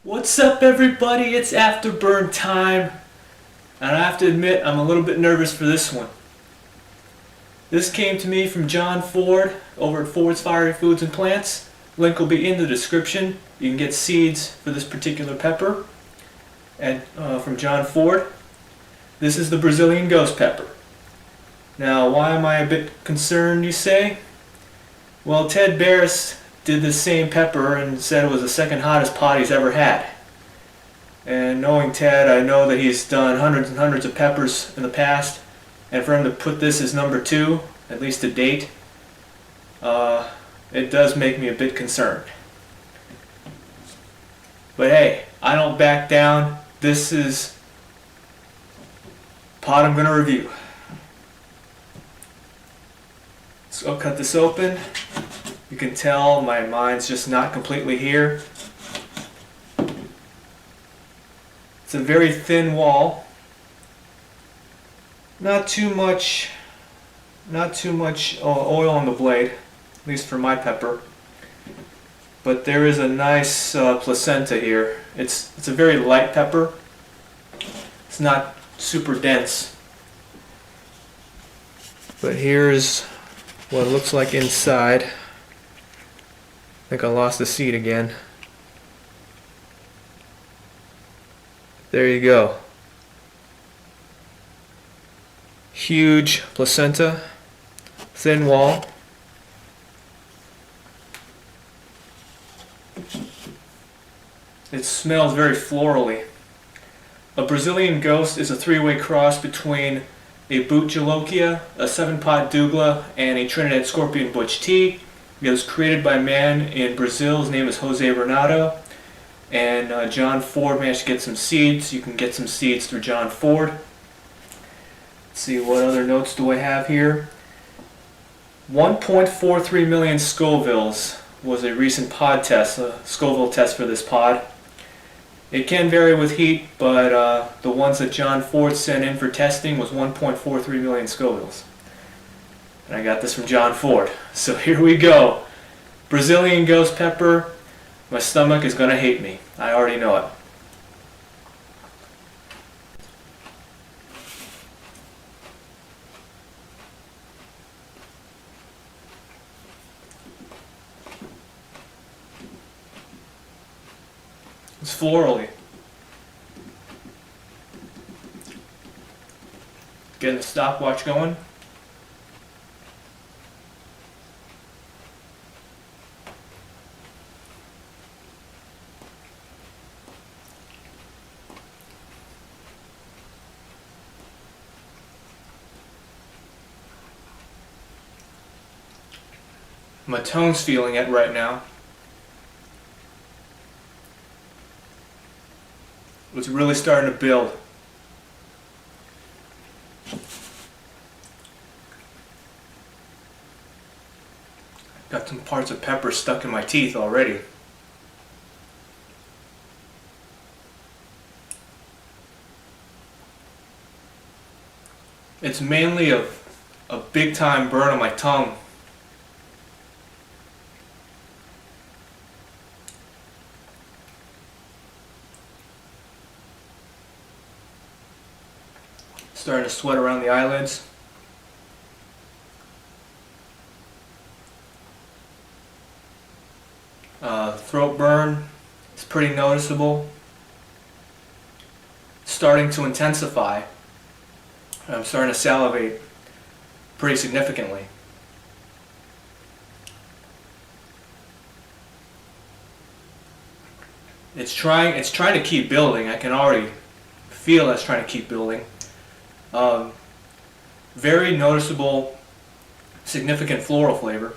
What's up, everybody? It's Afterburn time, and I have to admit I'm a little bit nervous for this one. This came to me from John Ford over at Ford's Fiery Foods and Plants. Link will be in the description. You can get seeds for this particular pepper and from John Ford. This is the Brazilian ghost pepper. Now, why am I a bit concerned, you say? Well, Ted Barris did the same pepper and said it was the second hottest pot he's ever had. And knowing Ted, I know that he's done hundreds and hundreds of peppers in the past, and for him to put this as number 2, at least to date, it does make me a bit concerned. But hey, I don't back down. This is pot I'm going to review. So I'll cut this open. You can tell my mind's just not completely here. It's a very thin wall. Not too much oil on the blade, at least for my pepper. But there is a nice placenta here. It's a very light pepper. It's not super dense. But here's what it looks like inside. I think I lost the seed again. There you go. Huge placenta, thin wall. It smells very florally. A Brazilian ghost is a three-way cross between a boot jalokia, a 7-pot douglas, and a Trinidad scorpion butch tea. It was created by a man in Brazil. His name is Jose Renato. And John Ford managed to get some seeds. You can get some seeds through John Ford. Let's see, what other notes do I have here? 1.43 million Scovilles was a recent pod test, a Scoville test for this pod. It can vary with heat, but the ones that John Ford sent in for testing was 1.43 million Scovilles. And I got this from John Ford. So here we go. Brazilian ghost pepper. My stomach is going to hate me. I already know it. It's florally. Getting the stopwatch going. My tongue's feeling it right now. It's really starting to build. Got some parts of pepper stuck in my teeth already. It's mainly a big time burn on my tongue. Starting to sweat around the eyelids. Throat burn is pretty noticeable. Starting to intensify. I'm starting to salivate pretty significantly. It's trying to keep building. I can already feel it's trying to keep building. Very noticeable, significant floral flavor.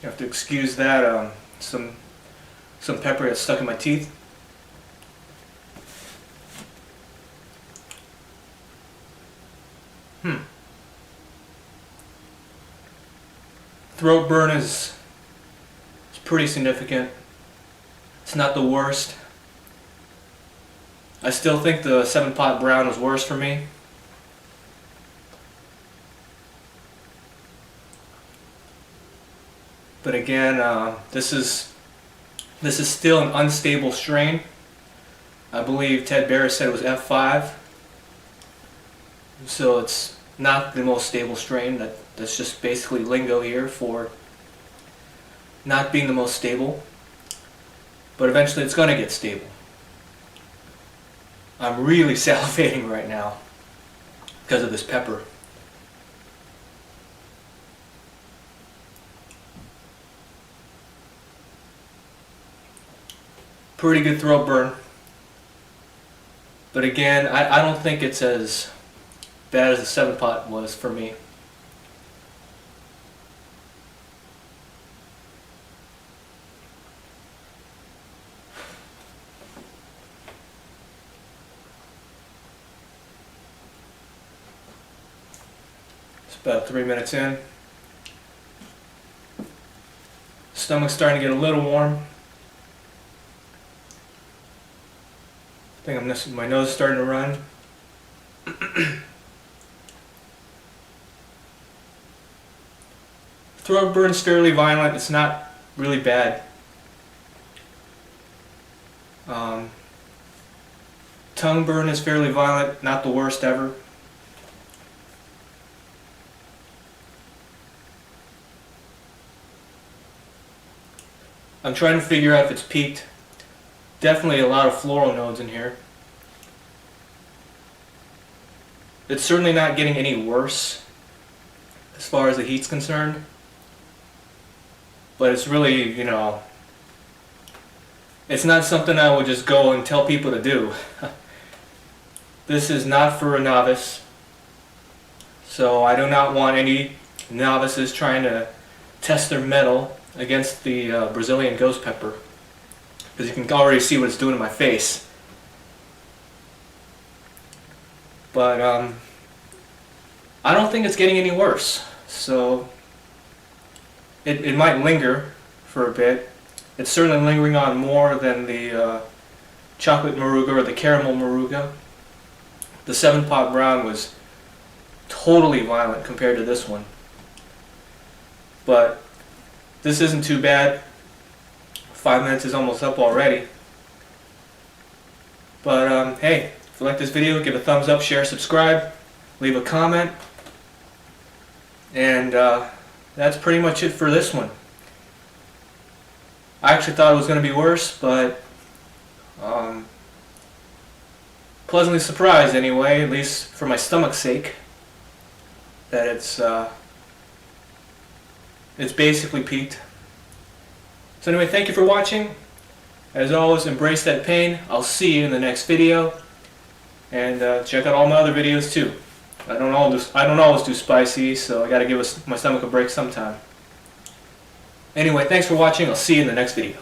You have to excuse that. Some pepper got stuck in my teeth. Throat burn is pretty significant. It's not the worst. I still think the 7-pot brown was worse for me. But again, this is still an unstable strain. I believe Ted Barrett said it was F5. So it's not the most stable strain. That's just basically lingo here for not being the most stable. But eventually it's going to get stable. I'm really salivating right now because of this pepper. Pretty good throat burn. But again, I don't think it's as bad as the 7-pot was for me. It's about 3 minutes in. Stomach's starting to get a little warm. I think my nose is starting to run. Throat burn's fairly violent. It's not really bad. Tongue burn is fairly violent. Not the worst ever. I'm trying to figure out if it's peaked. Definitely a lot of floral nodes in here. It's certainly not getting any worse as far as the heat's concerned. But it's really, you know, it's not something I would just go and tell people to do. This is not for a novice. So I do not want any novices trying to test their mettle against the Brazilian ghost pepper. Because you can already see what it's doing to my face. But I don't think it's getting any worse. So it might linger for a bit. It's certainly lingering on more than the chocolate Moruga or the caramel Moruga. The 7-pot brown was totally violent compared to this one. But this isn't too bad. 5 minutes is almost up already. But hey, if you like this video, give a thumbs up, share, subscribe, leave a comment. And that's pretty much it for this one. I actually thought it was going to be worse, but pleasantly surprised anyway, at least for my stomach's sake, that it's basically peaked. So anyway, thank you for watching. As always, embrace that pain. I'll see you in the next video. And check out all my other videos too. I don't always do spicy, so I gotta give my stomach a break sometime. Anyway, thanks for watching. I'll see you in the next video.